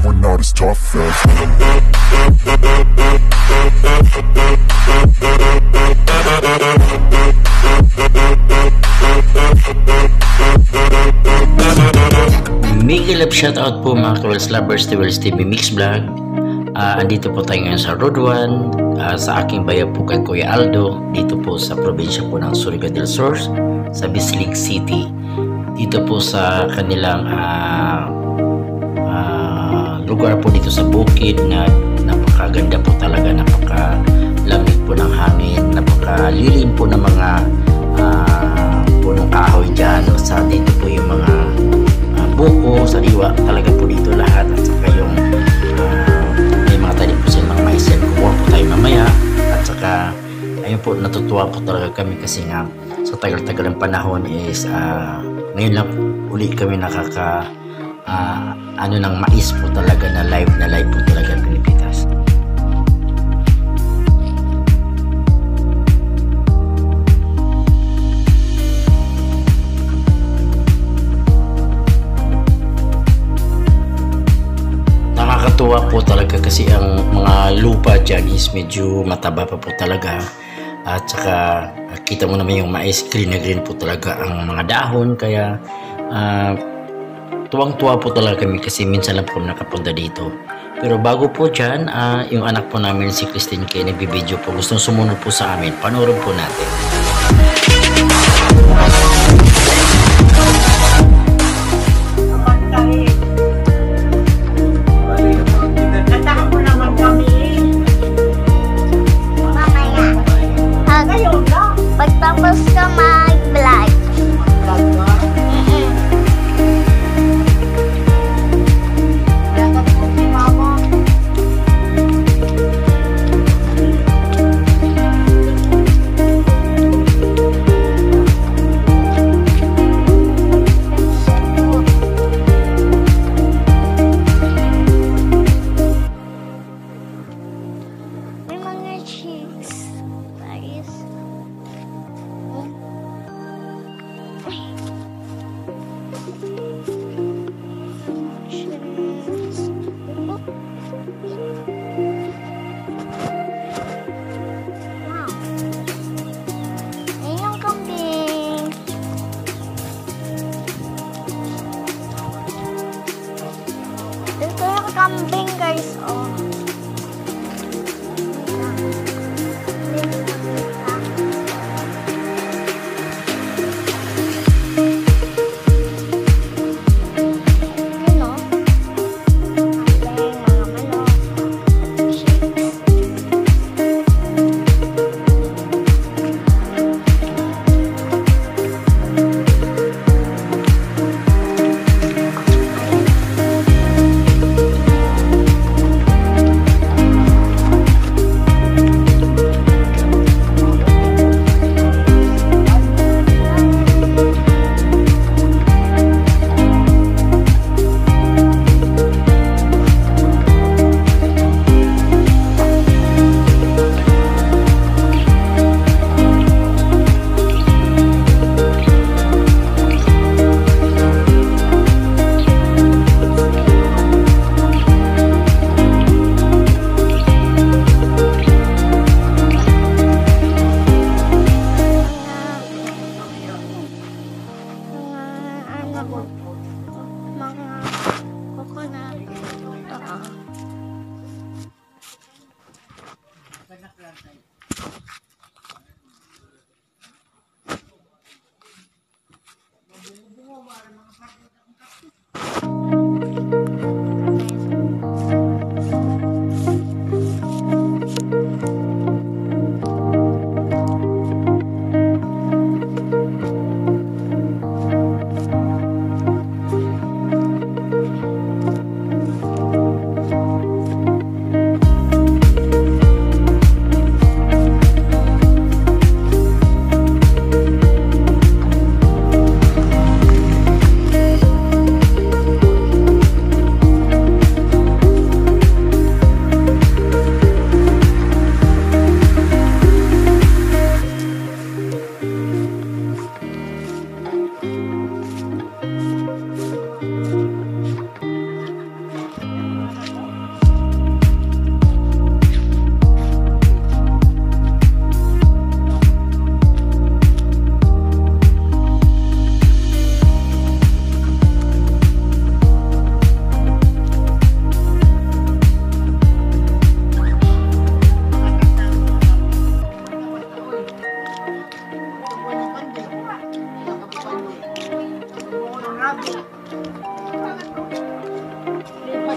we're not as tough as. Mega love shoutout po mga Kwels Lovers, to Wells TV Mix Vlog. Andito po tayo ngayon sa Road 1, sa aking bayan po kay Kuya Aldo, dito po sa probinsya po ng Surigao del Sur, sa Bislig City. Dito po sa kanilang lugar po dito sa bukid na napakaganda po talaga, napakalamig po ng hangin, napakalilim po ng mga punong kahoy dyan. Sa dito po yung mga buko, sariwa, talaga po dito lahat. At saka yung may mga tanim po silang mga mais yan. Kukuha po tayo mamaya. At saka ayun po, natutuwa po talaga kami kasi nga sa tagal-tagal ng panahon is ngayon lang ulit kami nakaka ng mais po talaga na live po talaga Pilipinas. Nakakatuwa po talaga kasi ang mga lupa dyan is medyo mataba pa po talaga. At saka kita mo naman yung mais, green na green po talaga ang mga dahon. Kaya tuwang-tuwa po talaga kami kasi minsan lang po nakapunta dito. Pero bago po dyan, yung anak po namin si Christine Kay nagbibideo po. Gustong sumunod po sa amin. Panoorin po natin. Pagtapos ka mag-vlog. May mga chicks. Guys. Kambing guys, oh.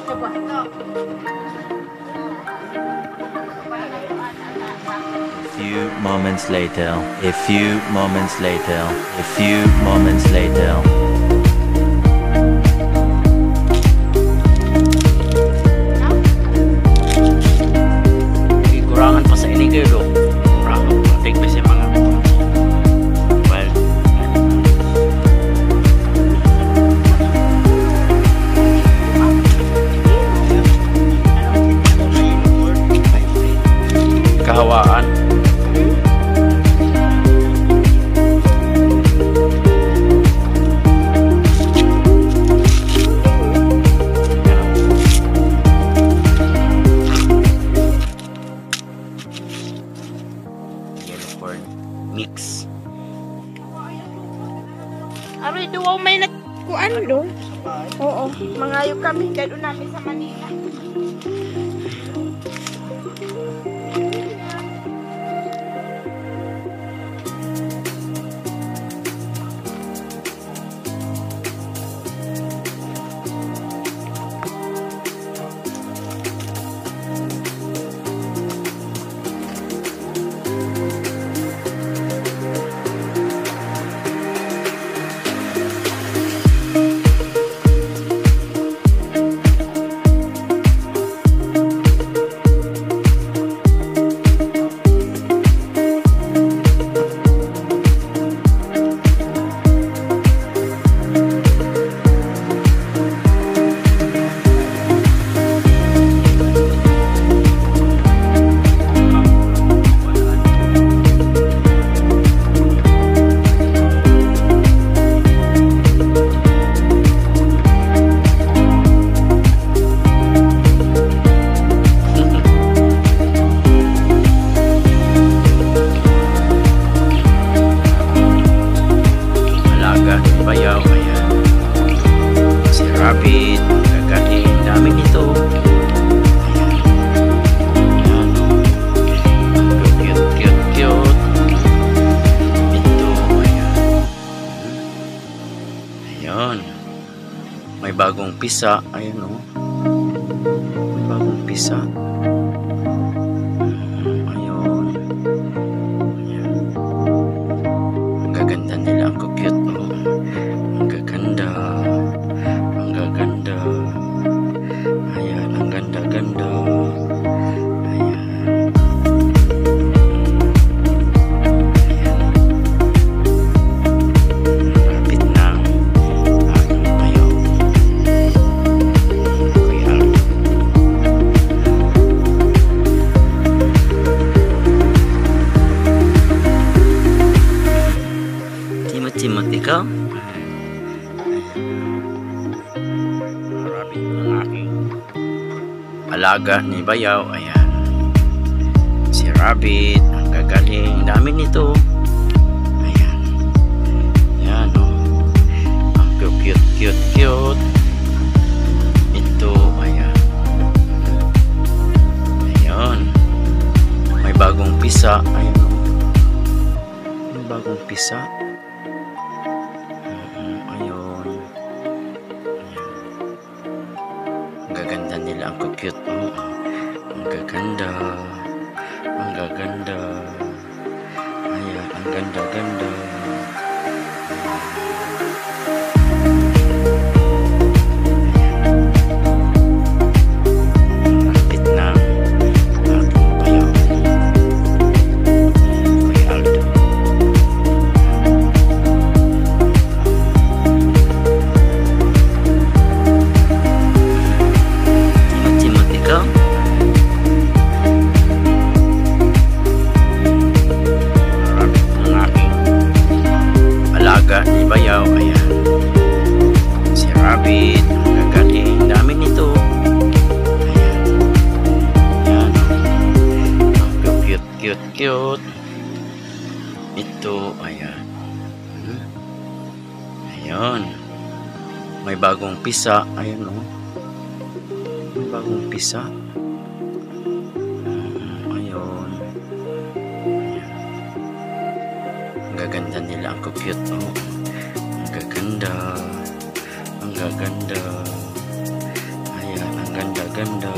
Few moments later, a few moments later, a few moments later. Kurangan pa sa ini kayo do. Kurangan pa. Take pa siya mga well. Kahawaan. Yellow corn mix. Aroy, duwaw may nagkuan do. Oo, mangayo kami. Dalo namin sa Manila. Bayaw, ayan. Si Rabbit, gagaling namin ito. Ayan. Ayan. Cute. Ito, ayan. Ayan. May bagong pisa. Ayan o. May bagong pisa. Ayan. Ayan. Ang gaganda nila. Ang cute o. Ang gaganda. Ayan, ang ganda. Ayan. Lapit na aking bayaw. Kuya Aldo. Timot ikaw? Rabbit ng aking alaga ni Bayaw. Ayan. Si Rabbit, ang gagaling namin ito. Ayan. Ayan o. Ang cute. Ito, ayan. Ayan. May bagong pisa. Ayan o. May bagong pisa. Ayun. Ang gaganda nila. Ang cute. Oh. Ang gaganda. Ayan. Ang ganda. Lapit na aking bayaw. Kuya Aldo. Timot ikaw? Rabbit ng aking alaga ni Bayaw. Ayan. Si Rabbit, ang gagaling namin ito. Ayan. Ayan. Ang cute. Ito, ayan. Ayan. May bagong pisa. Ayan o. May bagong pisa. Ayun. Ayan. Ang gaganda nila. Ang cute o. Ang gaganda. Ayan. Ang gaganda.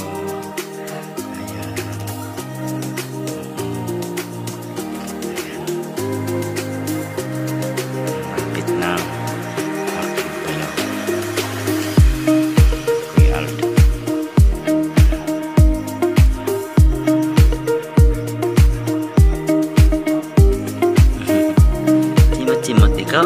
Ayan. Malapit na aking bayaw. Kuya Aldo. Timot, ikaw?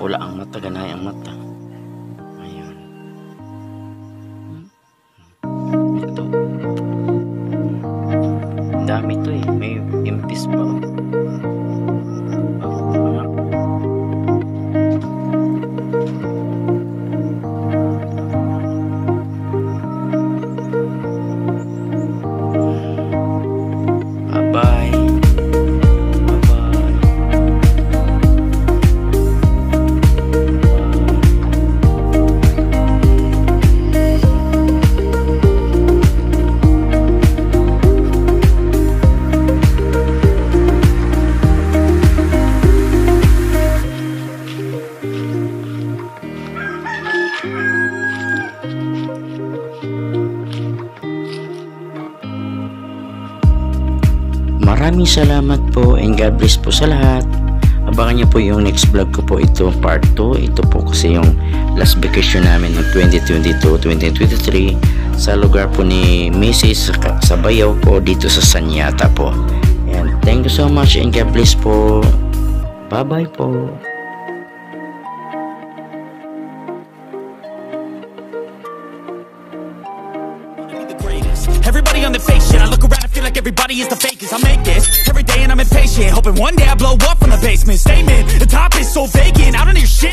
Pula ang mata, ganay ang mata. Ayun. Ito. Ang dami ito eh. May impis pa. Bye-bye. Maraming salamat po and God bless po sa lahat. Abangan niyo po yung next vlog ko po, ito part 2. Ito po kasi yung last vacation namin ng 2022-2023 sa lugar po ni Mrs. sa Bayaw po dito sa Sanyata po. And thank you so much and God bless po. Bye bye po. Everybody on the fake shit. I look around and feel like everybody is the fakest. I make this every day and I'm impatient, hoping one day I blow up from the basement. Statement, the top is so vacant. I don't hear shit.